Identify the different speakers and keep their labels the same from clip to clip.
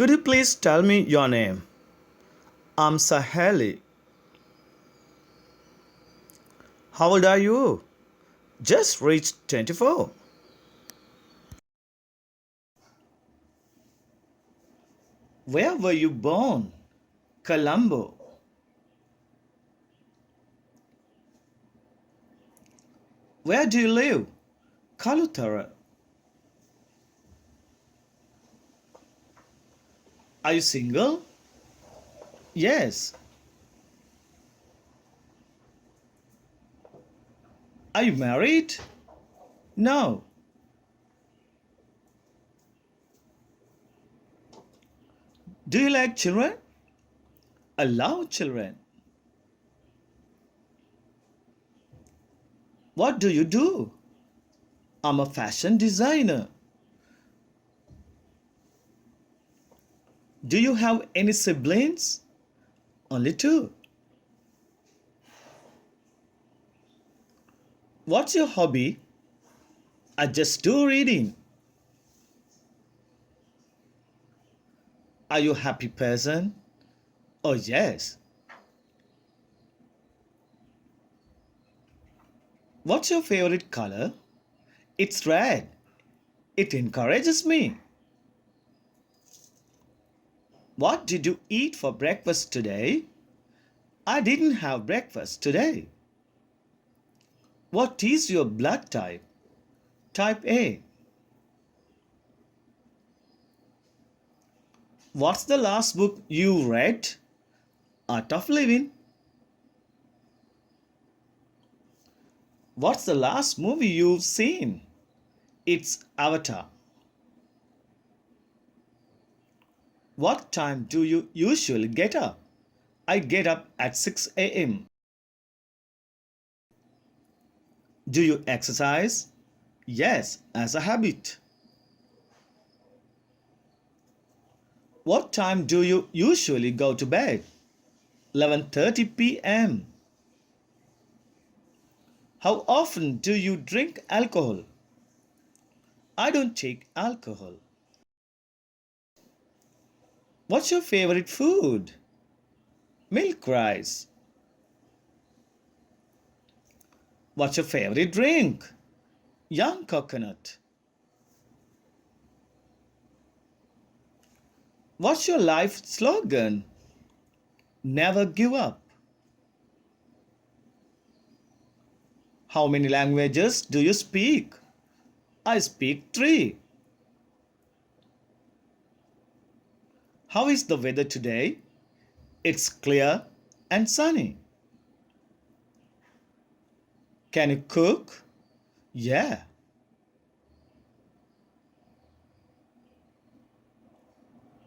Speaker 1: Could you please tell me your name? I'm Saheli. How old are you? Just reached 24. Where were you born? Colombo. Where do you live? Kalutara. Are you single? Yes. Are you married? No. Do you like children? I love children. What do you do? I'm a fashion designer. Do you have any siblings? Only two. What's your hobby? I just do reading. Are you a happy person? Oh, yes. What's your favorite color? It's red. It encourages me. What did you eat for breakfast today? I didn't have breakfast today. What is your blood type? Type A. What's the last book you read? Art of Living. What's the last movie you've seen? It's Avatar. What time do you usually get up? I get up at 6 a.m. Do you exercise? Yes, as a habit. What time do you usually go to bed? 11:30 p.m. How often do you drink alcohol? I don't take alcohol. What's your favorite food? Milk rice. What's your favorite drink? Young coconut. What's your life slogan? Never give up. How many languages do you speak? I speak three. How is the weather today? It's clear and sunny. Can you cook? Yeah.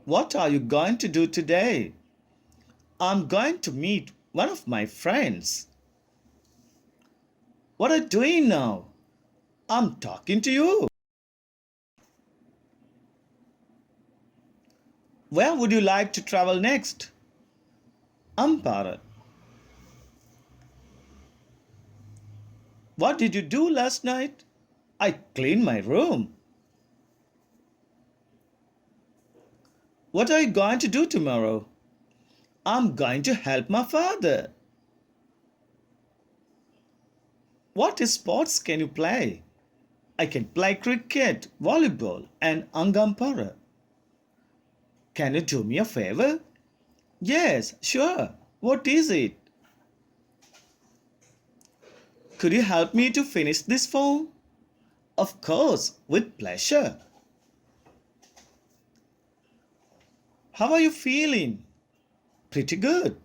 Speaker 1: What are you going to do today? I'm going to meet one of my friends. What are you doing now? I'm talking to you. Where would you like to travel next? Ampara. What did you do last night? I cleaned my room. What are you going to do tomorrow? I'm going to help my father. What sports can you play? I can play cricket, volleyball, and angampara. Can you do me a favor? Yes, sure. What is it? Could you help me to finish this form? Of course, with pleasure. How are you feeling? Pretty good.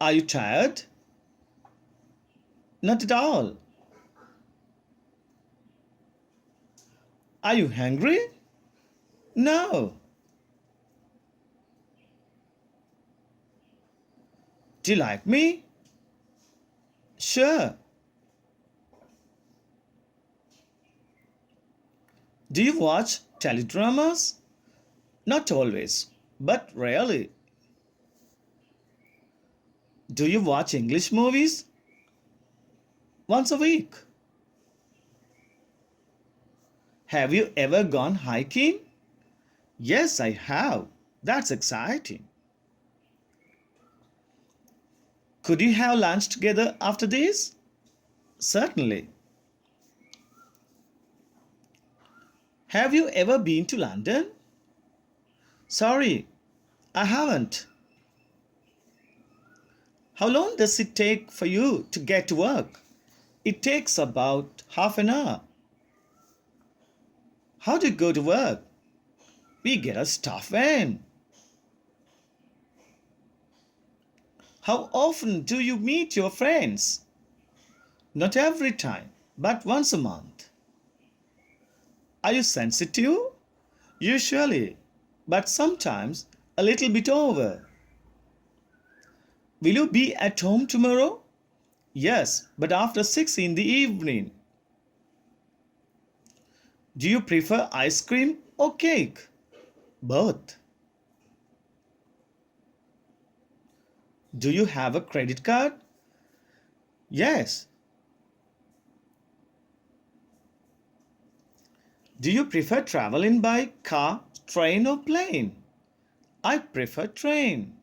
Speaker 1: Are you tired? Not at all. Are you hungry? No. Do you like me? Sure. Do you watch teledramas? Not always, but rarely. Do you watch English movies? Once a week. Have you ever gone hiking? Yes, I have. That's exciting. Could you have lunch together after this? Certainly. Have you ever been to London? Sorry, I haven't. How long does it take for you to get to work? It takes about half an hour. How do you go to work? We get a staff van. How often do you meet your friends? Not every time, but once a month. Are you sensitive? Usually, but sometimes a little bit over. Will you be at home tomorrow? Yes, but after 6 in the evening. Do you prefer ice cream or cake? Both. Do you have a credit card? Yes. Do you prefer traveling by car, train, or plane? I prefer train.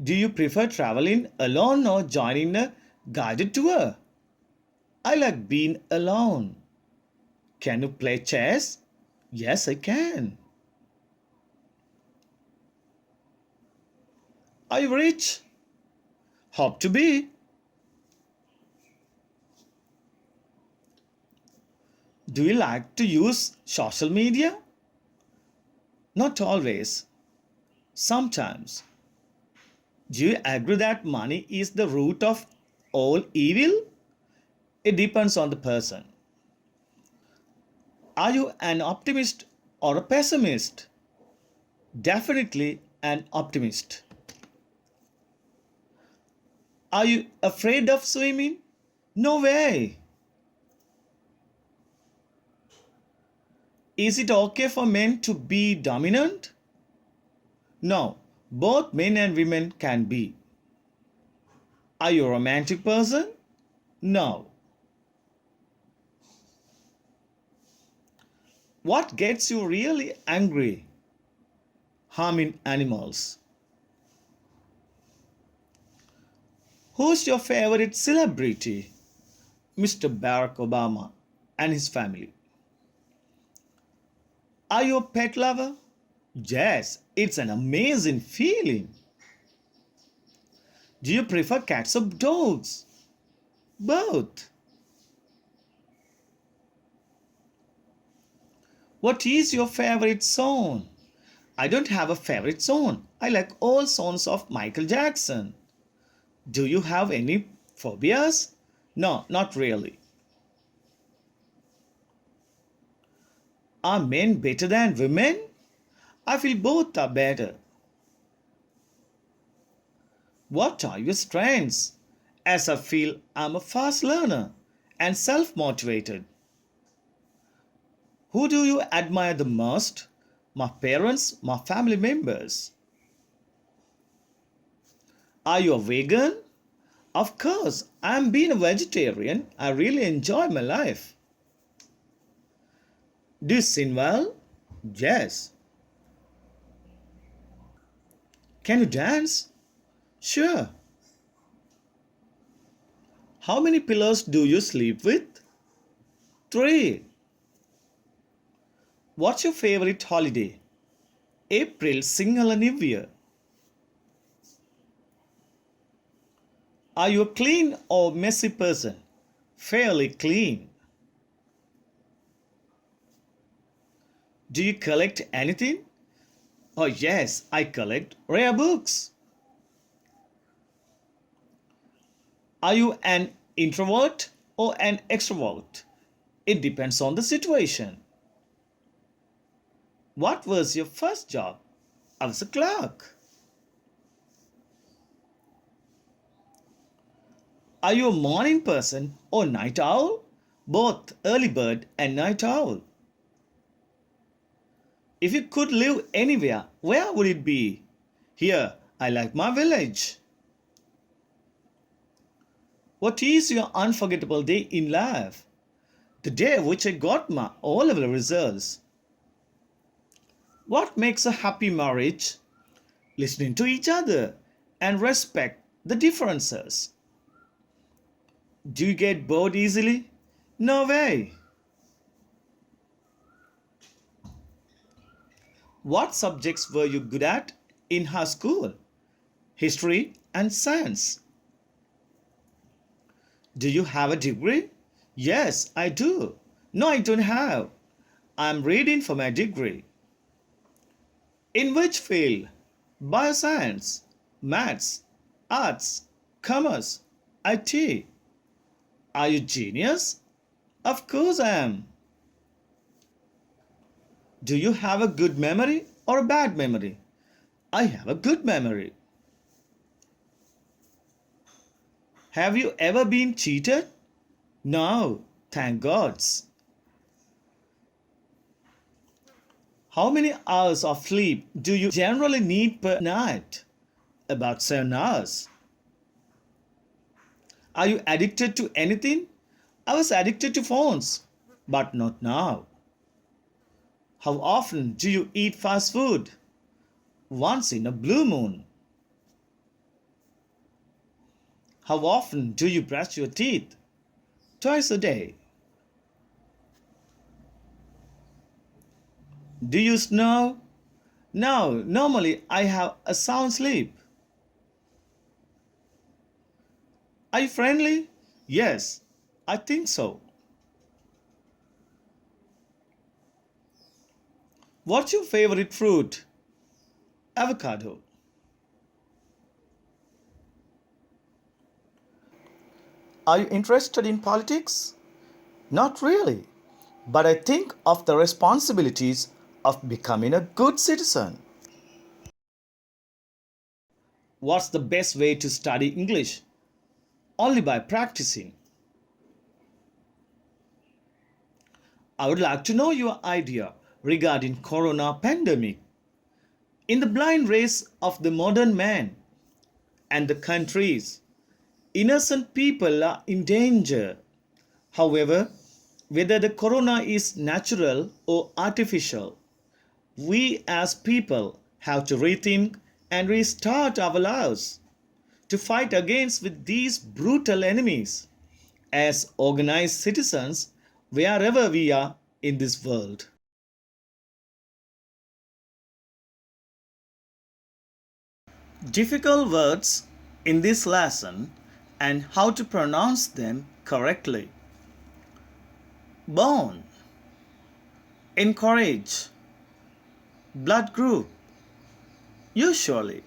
Speaker 1: Do you prefer traveling alone or joining a guided tour? I like being alone. Can you play chess? Yes, I can. Are you rich? Hope to be. Do you like to use social media? Not always. Sometimes. Do you agree that money is the root of all evil? It depends on the person. Are you an optimist or a pessimist? Definitely an optimist. Are you afraid of swimming? No way. Is it okay for men to be dominant? No, both men and women can be. Are you a romantic person? No. What gets you really angry? Harming animals. Who's your favorite celebrity? Mr. Barack Obama and his family. Are you a pet lover? Yes, it's an amazing feeling. Do you prefer cats or dogs? Both. What is your favorite song? I don't have a favorite song. I like all songs of Michael Jackson. Do you have any phobias? No, not really. Are men better than women? I feel both are better. What are your strengths? As I feel I'm a fast learner and self motivated. Who do you admire the most? My parents, my family members. Are you a vegan? Of course, I'm being a vegetarian. I really enjoy my life. Do you sing well? Yes. Can you dance? Sure. How many pillows do you sleep with? Three. What's your favorite holiday? April Sinhala New Year. Are you a clean or messy person? Fairly clean. Do you collect anything? Oh, yes, I collect rare books. Are you an introvert or an extrovert? It depends on the situation. What was your first job? I was a clerk. Are you a morning person or night owl? Both early bird and night owl. If you could live anywhere, where would it be? Here, I like my village. What is your unforgettable day in life? The day which I got my O-level results. What makes a happy marriage? Listening to each other and respect the differences. Do you get bored easily? No way. What subjects were you good at in high school? History and science. Do you have a degree? Yes, I do. No, I don't have. I'm reading for my degree. In which field? Bioscience, maths, arts, commerce, IT. Are you genius? Of course I am. Do you have a good memory or a bad memory? I have a good memory. Have you ever been cheated? No, thank gods. How many hours of sleep do you generally need per night? About 7 hours. Are you addicted to anything? I was addicted to phones, but not now. How often do you eat fast food? Once in a blue moon. How often do you brush your teeth? Twice a day. Do you snore? No, normally I have a sound sleep. Are you friendly? Yes, I think so. What's your favorite fruit? Avocado. Are you interested in politics? Not really, but I think of the responsibilities of becoming a good citizen. What's the best way to study English? Only by practicing. I would like to know your idea regarding corona pandemic. In the blind race of the modern man and the countries, innocent people are in danger. However, whether the corona is natural or artificial, we as people have to rethink and restart our lives to fight against with these brutal enemies as organized citizens wherever we are in this world. Difficult words in this lesson and how to pronounce them correctly. Bone, encourage, blood group, usually,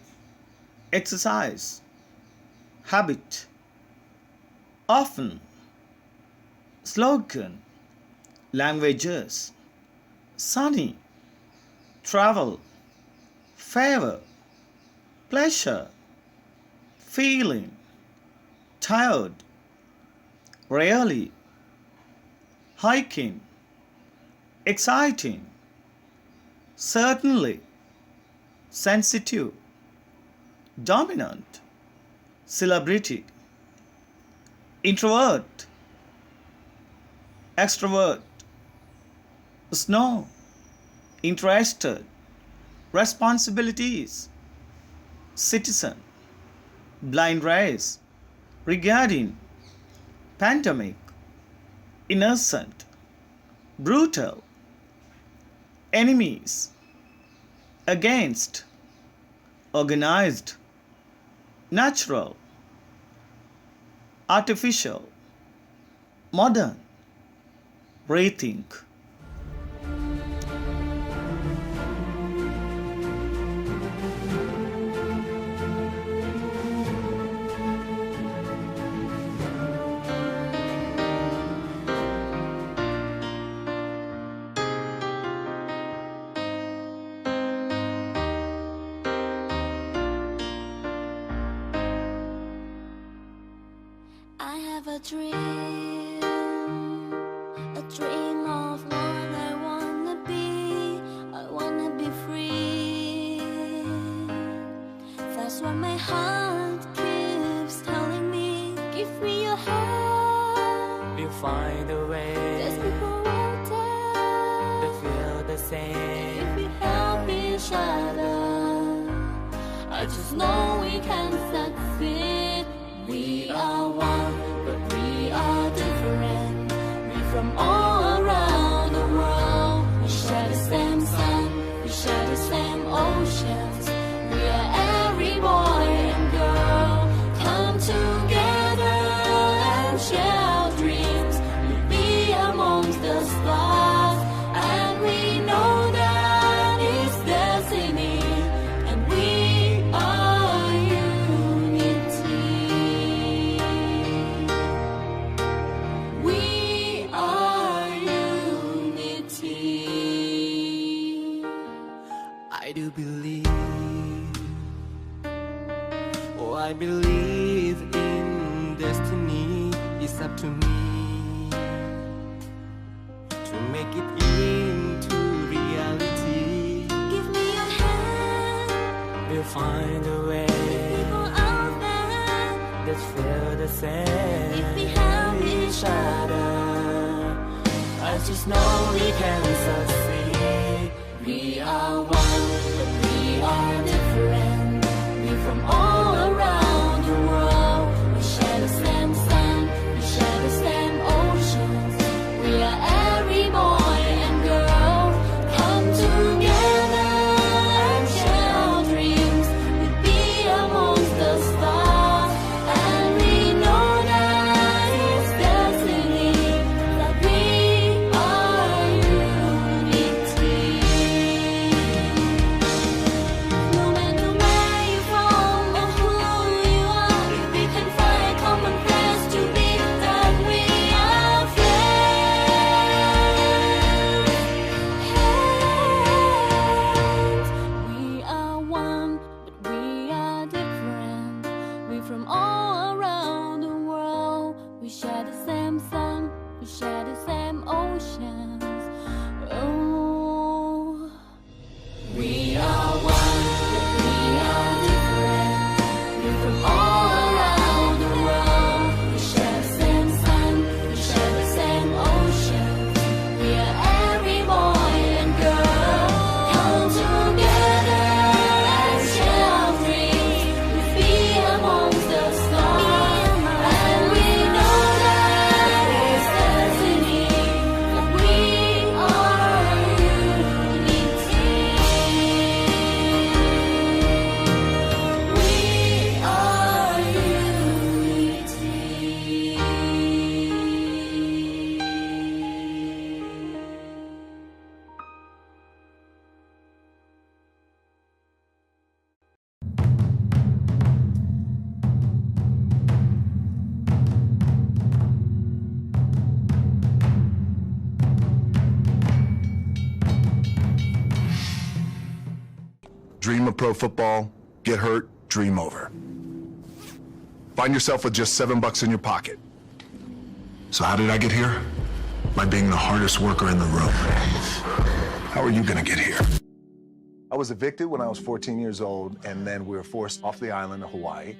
Speaker 1: exercise, habit, often, slogan, languages, sunny, travel, favor, pleasure, feeling, tired, really, hiking, exciting, certainly, sensitive, dominant, celebrity, introvert, extrovert, snow, interested, responsibilities, citizen, blind race, regarding, pandemic, innocent, brutal, enemies, against, organized, natural, artificial, modern, rethink.
Speaker 2: I have a dream of what I wanna be. I wanna be free. That's what my heart keeps telling me. Give me your heart.
Speaker 3: We'll find a way.
Speaker 2: Just If we help each other, I just know we can succeed. We are one, but we are different. We from all around the world. We share the same sun, we share the same oceans. We are every boy and girl. Come together and share our dreams. We'll be amongst the stars, and we know that it's destiny. And we are unity. We are unity.
Speaker 3: I do believe, oh I believe in destiny. It's up to me to make it into reality.
Speaker 2: Give me your hand.
Speaker 3: We'll find a way
Speaker 2: People out there,
Speaker 3: that feel the same.
Speaker 2: if we help each other,
Speaker 3: I just know we can succeed.
Speaker 2: we are one, but we are different. We from all around the world. We share the same sun, we share the same oceans. We are every boy and girl. Come together and share our dreams. We'll be amongst the stars, and we know that it's destiny. That we are unity. No matter where you're from or who you are, if we can find a common place to be, then we are friends. We are one, but we are different. We from all around the world. We share the same sun, we share the same oceans. Oh. We are one, but we are different. We're from all around the world. We share the same sun, we share the same oceans. We are every boy and girl. Come together and share our dreams. We'll be amongst the stars, and we know that it's destiny. That we are unity. We are unity.
Speaker 4: Dream of pro football, get hurt, dream over. Find yourself with just $7 in your pocket. So how did I get here? By being the hardest worker in the room. How are you gonna get here? I was evicted when I was 14 years old, and then we were forced off the island of Hawaii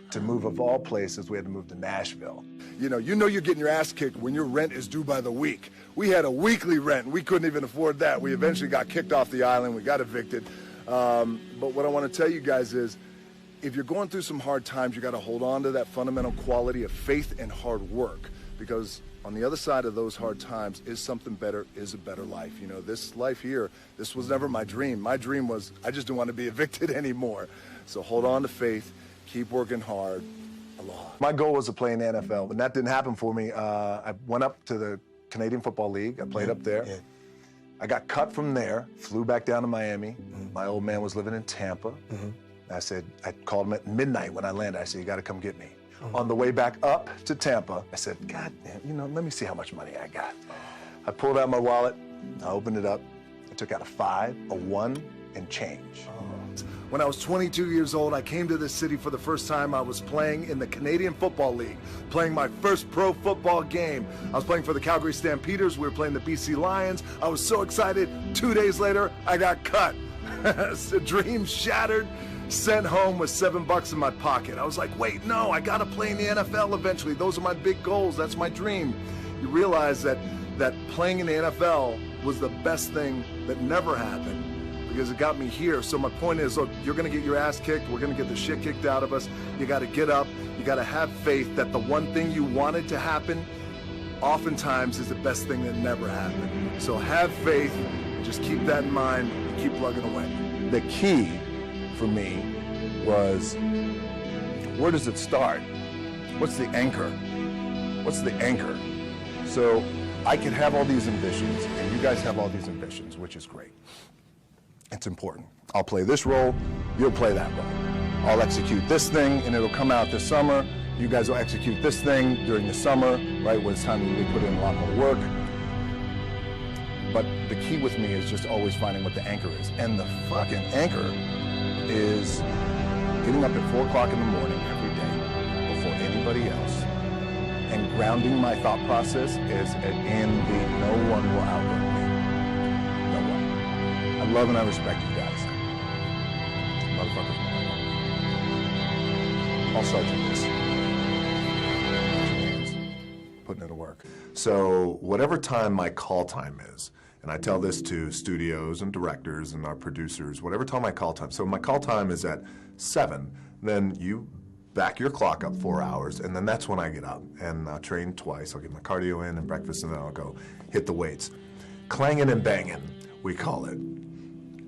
Speaker 4: to move. Of all places, we had to move to Nashville.
Speaker 5: You know you're getting your ass kicked when your rent is due by the week. We had a weekly rent, and we couldn't even afford that. We eventually got kicked off the island, we got evicted. But what I want to tell you guys is, if you're going through some hard times, you got to hold on to that fundamental quality of faith and hard work, because on the other side of those hard times is something better, is a better life. You know, this life here, this was never my dream. My dream was, I just didn't want to be evicted anymore. So hold on to faith, keep working hard. Aloha. My goal was to play in the NFL, but that didn't happen for me. I went up to the Canadian Football League. I played up there.
Speaker 4: Yeah.
Speaker 5: I got cut from there, flew back down to Miami. My old man was living in Tampa. I called him at midnight when I landed. I said, you got to come get me. On the way back up to Tampa, I said, God damn, you know, let me see how much money I got. I pulled out my wallet, I opened it up, I took out a 5, a 1, and change. When I was 22 years old, I came to this city for the first time. I was playing in the Canadian Football League, playing my first pro football game. I was playing for the Calgary Stampeders. We were playing the BC Lions. I was so excited. 2 days later, I got cut. The dream shattered, sent home with $7 in my pocket. I was like, wait, no, I gotta play in the NFL eventually. Those are my big goals. That's my dream. You realize that playing in the NFL was the best thing that never happened because it got me here. So my point is, look, you're gonna get your ass kicked. We're gonna get the shit kicked out of us. You gotta get up. You gotta have faith that the one thing you wanted to happen oftentimes is the best thing that never happened. So have faith, just keep that in mind, and keep plugging away. The key for me was, where does it start? What's the anchor? What's the anchor? So I can have all these ambitions, and you guys have all these ambitions, which is great. It's important. I'll play this role, you'll play that role. I'll execute this thing, and it'll come out this summer. You guys will execute this thing during the summer, right, when it's time to really put in a lot more work. But the key with me is just always finding what the anchor is. And the fucking anchor is getting up at 4 o'clock in the morning every day before anybody else and grounding my thought process is in the no one will outwork me. No one. I love and I respect you guys. Motherfuckers will outwork me. I'll start you this. Putting it to work. So whatever time my call time is, and I tell this to studios and directors and our producers, whatever time my call time. So my call time is at 7, then you back your clock up 4 hours, and then that's when I get up and I'll train twice. I'll get my cardio in and breakfast, and then I'll go hit the weights. Clanging and banging, we call it.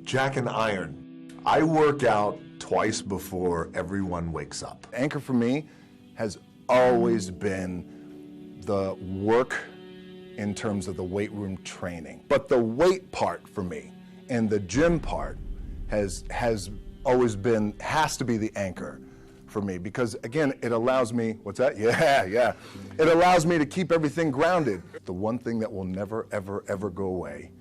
Speaker 5: Jack and iron. I work out twice before everyone wakes up. Anchor for me has always been the work in terms of the weight room training. But the weight part for me and the gym part has always been, has to be the anchor for me, because again, it allows me, what's that? Yeah. It allows me to keep everything grounded. The one thing that will never, ever, ever go away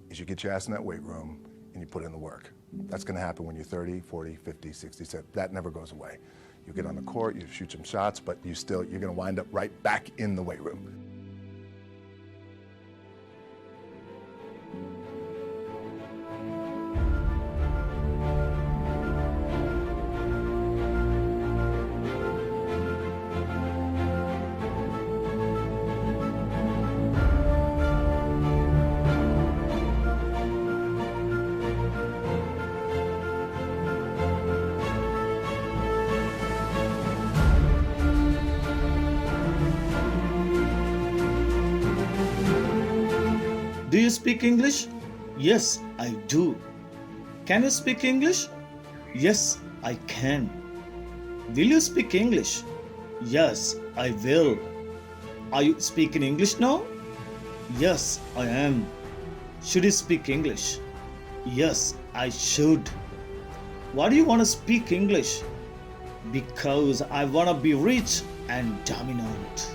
Speaker 5: is you get your ass in that weight room and you put in the work. That's gonna happen when you're 30, 40, 50, 60, 70. That never goes away. You get on the court, you shoot some shots, but you're gonna wind up right back in the weight room.
Speaker 1: Do you speak English? Yes, I do. Can you speak English? Yes, I can. Will you speak English? Yes, I will. Are you speaking English now? Yes, I am. Should you speak English? Yes, I should. Why do you want to speak English? Because I want to be rich and dominant.